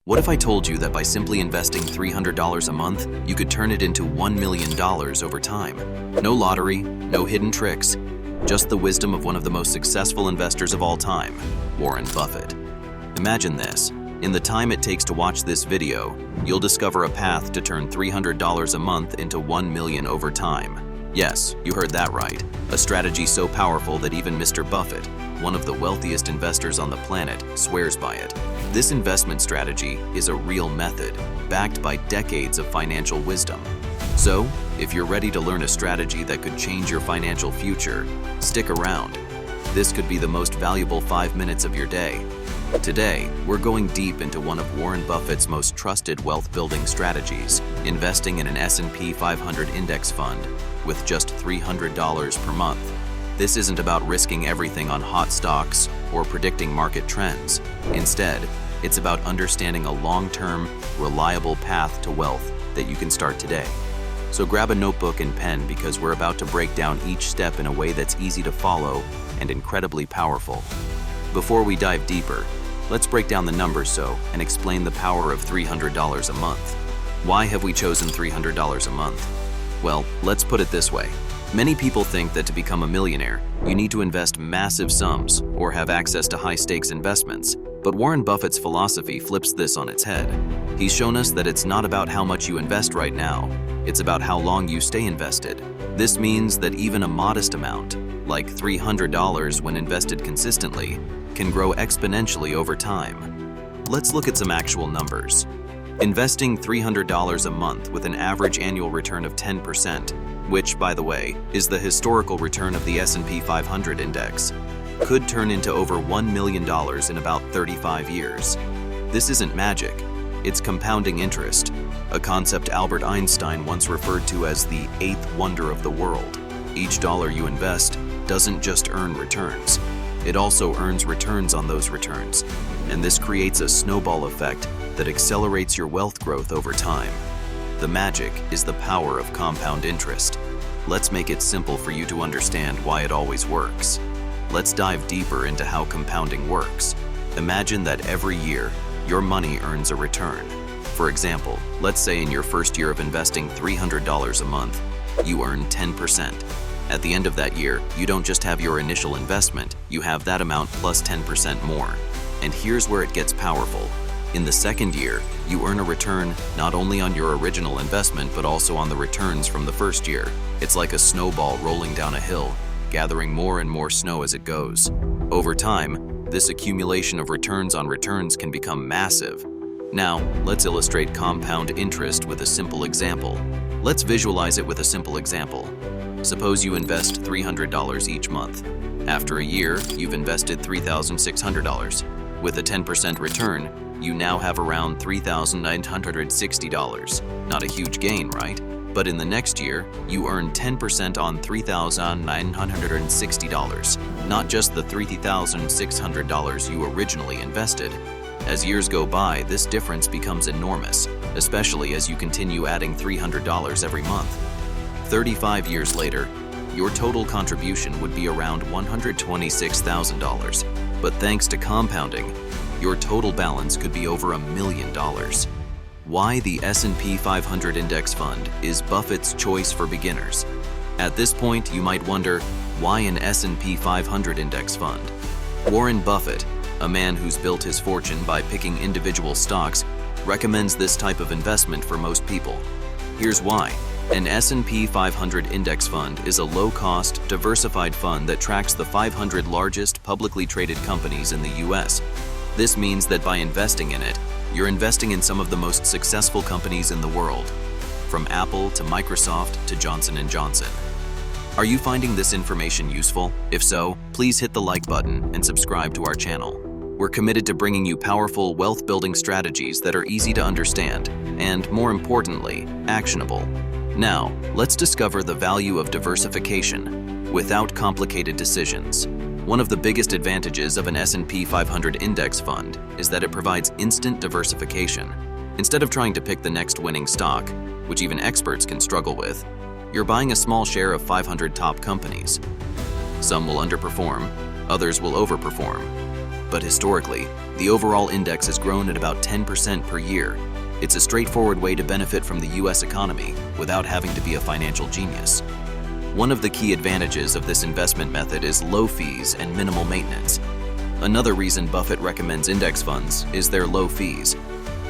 What if I told you that by simply investing $300 a month, you could turn it into $1 million over time? No lottery, no hidden tricks, just the wisdom of one of the most successful investors of all time, Warren Buffett. Imagine this. In the time it takes to watch this video, you'll discover a path to turn $300 a month into $1 million over time. Yes, you heard that right. A strategy so powerful that even Mr. Buffett, one of the wealthiest investors on the planet, swears by it. This investment strategy is a real method, backed by decades of financial wisdom. So, if you're ready to learn a strategy that could change your financial future, stick around. This could be the most valuable 5 minutes of your day. Today, we're going deep into one of Warren Buffett's most trusted wealth-building strategies, investing in an S&P 500 index fund with just $300 per month. This isn't about risking everything on hot stocks or predicting market trends. Instead, it's about understanding a long-term, reliable path to wealth that you can start today. So grab a notebook and pen because we're about to break down each step in a way that's easy to follow and incredibly powerful. Before we dive deeper, let's break down the numbers and explain the power of $300 a month. Why have we chosen $300 a month? Well, let's put it this way. Many people think that to become a millionaire, you need to invest massive sums or have access to high-stakes investments. But Warren Buffett's philosophy flips this on its head. He's shown us that it's not about how much you invest right now, it's about how long you stay invested. This means that even a modest amount, like $300 when invested consistently, can grow exponentially over time. Let's look at some actual numbers. Investing $300 a month with an average annual return of 10%, which, by the way, is the historical return of the S&P 500 index, could turn into over $1 million in about 35 years. This isn't magic, it's compounding interest, a concept Albert Einstein once referred to as the eighth wonder of the world. Each dollar you invest doesn't just earn returns, it also earns returns on those returns, and this creates a snowball effect that accelerates your wealth growth over time. The magic is the power of compound interest. Let's make it simple for you to understand why it always works. Let's dive deeper into how compounding works. Imagine that every year, your money earns a return. For example, let's say in your first year of investing $300 a month, you earn 10%. At the end of that year, you don't just have your initial investment, you have that amount plus 10% more. And here's where it gets powerful. In the second year, you earn a return not only on your original investment but also on the returns from the first year. It's like a snowball rolling down a hill, gathering more and more snow as it goes. Over time, this accumulation of returns on returns can become massive. Now, let's illustrate compound interest with a simple example. Let's visualize it with a simple example. Suppose you invest $300 each month. After a year, you've invested $3,600. With a 10% return, you now have around $3,960. Not a huge gain, right? But in the next year, you earn 10% on $3,960, not just the $3,600 you originally invested. As years go by, this difference becomes enormous, especially as you continue adding $300 every month. 35 years later, your total contribution would be around $126,000. But thanks to compounding, your total balance could be over $1 million. Why the S&P 500 Index Fund is Buffett's choice for beginners. At this point, you might wonder, why an S&P 500 Index Fund? Warren Buffett, a man who's built his fortune by picking individual stocks, recommends this type of investment for most people. Here's why. An S&P 500 Index Fund is a low-cost, diversified fund that tracks the 500 largest publicly traded companies in the U.S. This means that by investing in it, you're investing in some of the most successful companies in the world, from Apple to Microsoft to Johnson & Johnson. Are you finding this information useful? If so, please hit the like button and subscribe to our channel. We're committed to bringing you powerful wealth-building strategies that are easy to understand and, more importantly, actionable. Now, let's discover the value of diversification without complicated decisions. One of the biggest advantages of an S&P 500 index fund is that it provides instant diversification. Instead of trying to pick the next winning stock, which even experts can struggle with, you're buying a small share of 500 top companies. Some will underperform, others will overperform. But historically, the overall index has grown at about 10% per year. It's a straightforward way to benefit from the US economy without having to be a financial genius. One of the key advantages of this investment method is low fees and minimal maintenance. Another reason Buffett recommends index funds is their low fees.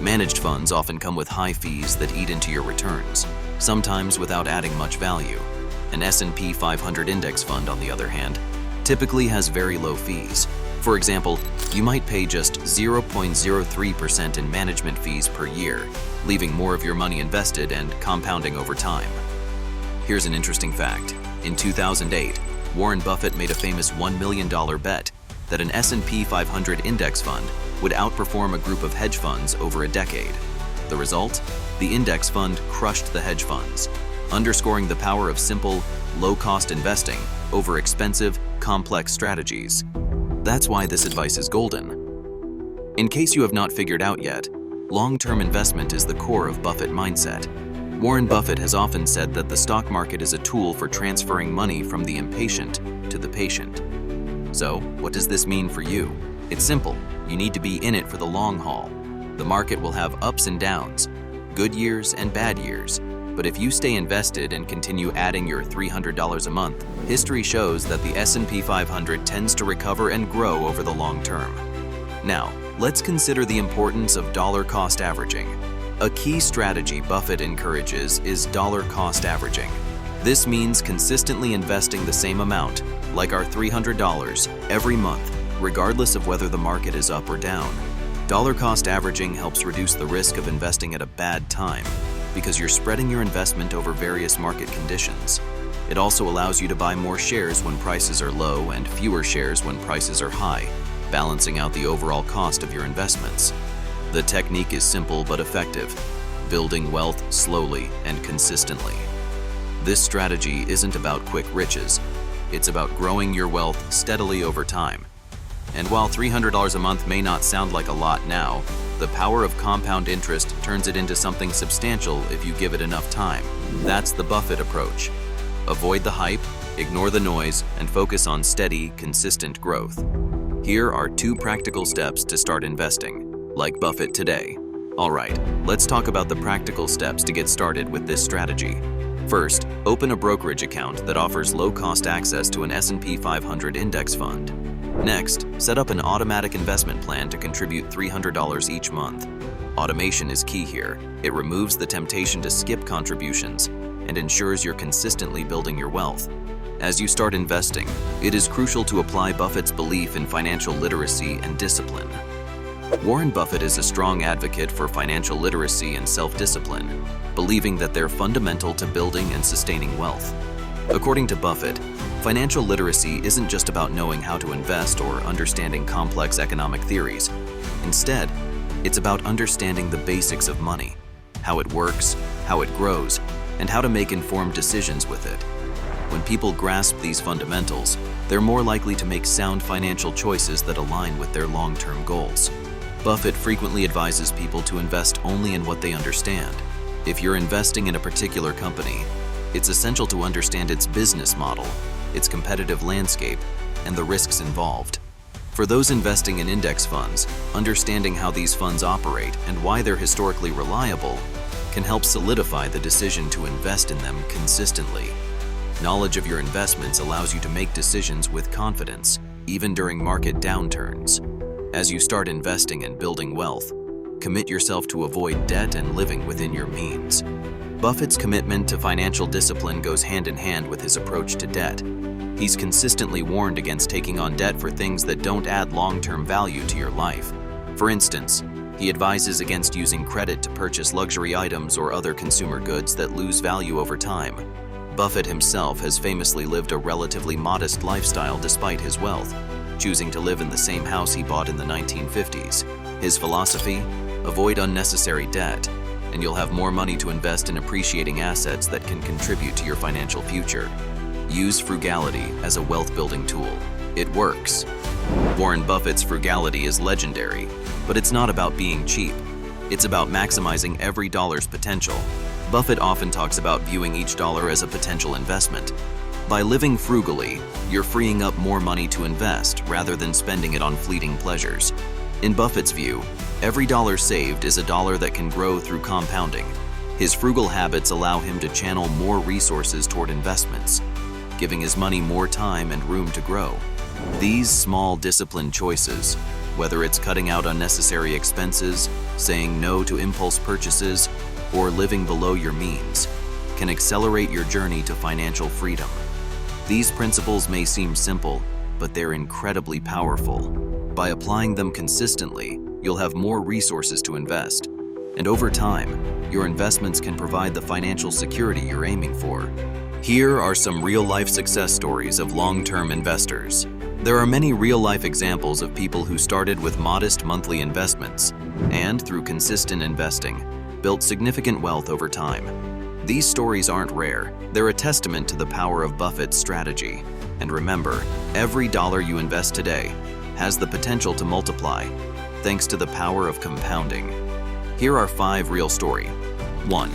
Managed funds often come with high fees that eat into your returns, sometimes without adding much value. An S&P 500 index fund, on the other hand, typically has very low fees. For example, you might pay just 0.03% in management fees per year, leaving more of your money invested and compounding over time. Here's an interesting fact. In 2008, Warren Buffett made a famous $1 million bet that an S&P 500 index fund would outperform a group of hedge funds over a decade. The result? The index fund crushed the hedge funds, underscoring the power of simple, low-cost investing over expensive, complex strategies. That's why this advice is golden. In case you have not figured out yet, long-term investment is the core of Buffett mindset. Warren Buffett has often said that the stock market is a tool for transferring money from the impatient to the patient. So, what does this mean for you? It's simple. You need to be in it for the long haul. The market will have ups and downs, good years and bad years. But if you stay invested and continue adding your $300 a month, history shows that the S&P 500 tends to recover and grow over the long term. Now, let's consider the importance of dollar cost averaging. A key strategy Buffett encourages is dollar cost averaging. This means consistently investing the same amount, like our $300, every month, regardless of whether the market is up or down. Dollar cost averaging helps reduce the risk of investing at a bad time, because you're spreading your investment over various market conditions. It also allows you to buy more shares when prices are low and fewer shares when prices are high, balancing out the overall cost of your investments. The technique is simple but effective, building wealth slowly and consistently. This strategy isn't about quick riches. It's about growing your wealth steadily over time. And while $300 a month may not sound like a lot now, the power of compound interest turns it into something substantial if you give it enough time. That's the Buffett approach. Avoid the hype, ignore the noise, and focus on steady, consistent growth. Here are 2 practical steps to start investing, like Buffett today. All right, let's talk about the practical steps to get started with this strategy. First, open a brokerage account that offers low-cost access to an S&P 500 index fund. Next, set up an automatic investment plan to contribute $300 each month. Automation is key here. It removes the temptation to skip contributions and ensures you're consistently building your wealth. As you start investing, it is crucial to apply Buffett's belief in financial literacy and discipline. Warren Buffett is a strong advocate for financial literacy and self-discipline, believing that they're fundamental to building and sustaining wealth. According to Buffett, financial literacy isn't just about knowing how to invest or understanding complex economic theories. Instead, it's about understanding the basics of money, how it works, how it grows, and how to make informed decisions with it. When people grasp these fundamentals, they're more likely to make sound financial choices that align with their long-term goals. Buffett frequently advises people to invest only in what they understand. If you're investing in a particular company, it's essential to understand its business model, its competitive landscape, and the risks involved. For those investing in index funds, understanding how these funds operate and why they're historically reliable can help solidify the decision to invest in them consistently. Knowledge of your investments allows you to make decisions with confidence, even during market downturns. As you start investing and building wealth, commit yourself to avoid debt and living within your means. Buffett's commitment to financial discipline goes hand in hand with his approach to debt. He's consistently warned against taking on debt for things that don't add long-term value to your life. For instance, he advises against using credit to purchase luxury items or other consumer goods that lose value over time. Buffett himself has famously lived a relatively modest lifestyle despite his wealth, choosing to live in the same house he bought in the 1950s. His philosophy? Avoid unnecessary debt, and you'll have more money to invest in appreciating assets that can contribute to your financial future. Use frugality as a wealth-building tool. It works. Warren Buffett's frugality is legendary, but it's not about being cheap. It's about maximizing every dollar's potential. Buffett often talks about viewing each dollar as a potential investment. By living frugally, you're freeing up more money to invest rather than spending it on fleeting pleasures. In Buffett's view, every dollar saved is a dollar that can grow through compounding. His frugal habits allow him to channel more resources toward investments, giving his money more time and room to grow. These small, disciplined choices, whether it's cutting out unnecessary expenses, saying no to impulse purchases, or living below your means, can accelerate your journey to financial freedom. These principles may seem simple, but they're incredibly powerful. By applying them consistently, you'll have more resources to invest. And over time, your investments can provide the financial security you're aiming for. Here are some real-life success stories of long-term investors. There are many real-life examples of people who started with modest monthly investments and, through consistent investing, built significant wealth over time. These stories aren't rare. They're a testament to the power of Buffett's strategy. And remember, every dollar you invest today has the potential to multiply, thanks to the power of compounding. Here are 5 real stories. 1.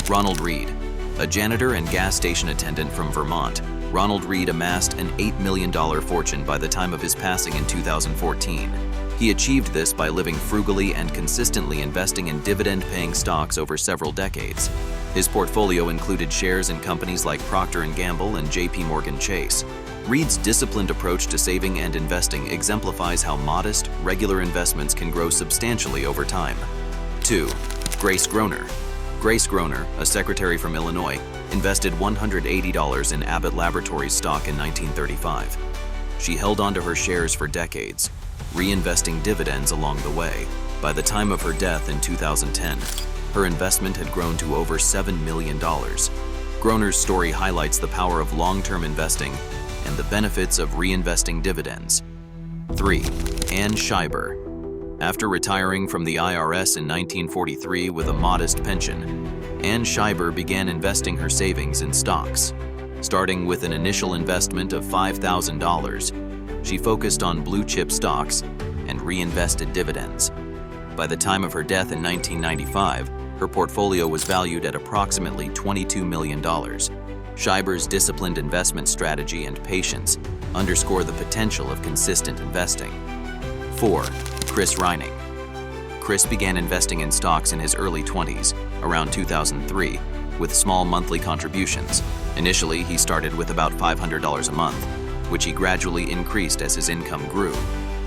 Ronald Read. A janitor and gas station attendant from Vermont, Ronald Read amassed an $8 million fortune by the time of his passing in 2014. He achieved this by living frugally and consistently investing in dividend-paying stocks over several decades. His portfolio included shares in companies like Procter & Gamble and JP Chase. Read's disciplined approach to saving and investing exemplifies how modest, regular investments can grow substantially over time. 2. Grace Groner. Grace Groner, a secretary from Illinois, invested $180 in Abbott Laboratories stock in 1935. She held onto her shares for decades, reinvesting dividends along the way. By the time of her death in 2010, her investment had grown to over $7 million. Groner's story highlights the power of long-term investing and the benefits of reinvesting dividends. 3. Ann Scheiber. After retiring from the IRS in 1943 with a modest pension, Ann Scheiber began investing her savings in stocks. Starting with an initial investment of $5,000, she focused on blue-chip stocks and reinvested dividends. By the time of her death in 1995, her portfolio was valued at approximately $22 million. Scheiber's disciplined investment strategy and patience underscore the potential of consistent investing. 4. Chris Reining. Chris began investing in stocks in his early 20s, around 2003, with small monthly contributions. Initially, he started with about $500 a month, which he gradually increased as his income grew.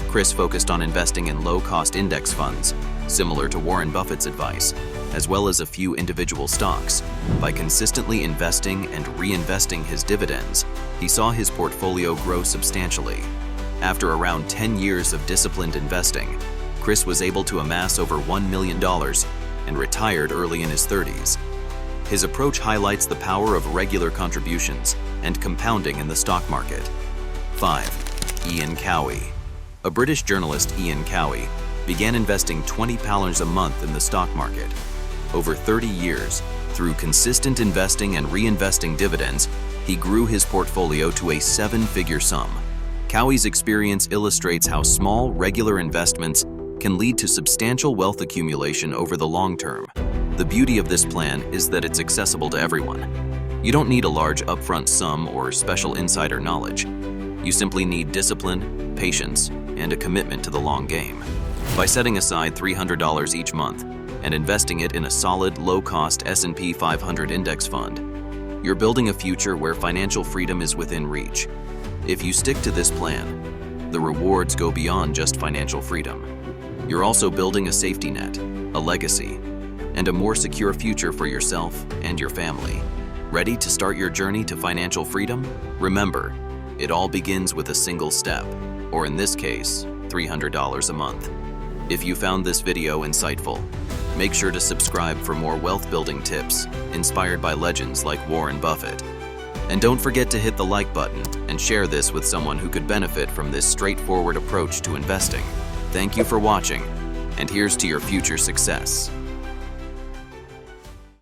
Chris focused on investing in low-cost index funds, similar to Warren Buffett's advice, as well as a few individual stocks. By consistently investing and reinvesting his dividends, he saw his portfolio grow substantially. After around 10 years of disciplined investing, Chris was able to amass over $1 million and retired early in his 30s. His approach highlights the power of regular contributions and compounding in the stock market. 5. Ian Cowie. A British journalist, Ian Cowie, began investing £20 a month in the stock market. Over 30 years, through consistent investing and reinvesting dividends, he grew his portfolio to a 7-figure sum. Cowie's experience illustrates how small, regular investments can lead to substantial wealth accumulation over the long term. The beauty of this plan is that it's accessible to everyone. You don't need a large upfront sum or special insider knowledge. You simply need discipline, patience, and a commitment to the long game. By setting aside $300 each month and investing it in a solid, low-cost S&P 500 index fund, you're building a future where financial freedom is within reach. If you stick to this plan, the rewards go beyond just financial freedom. You're also building a safety net, a legacy, and a more secure future for yourself and your family. Ready to start your journey to financial freedom? Remember, it all begins with a single step, or in this case, $300 a month. If you found this video insightful, make sure to subscribe for more wealth-building tips inspired by legends like Warren Buffett. And don't forget to hit the like button and share this with someone who could benefit from this straightforward approach to investing. Thank you for watching, and here's to your future success.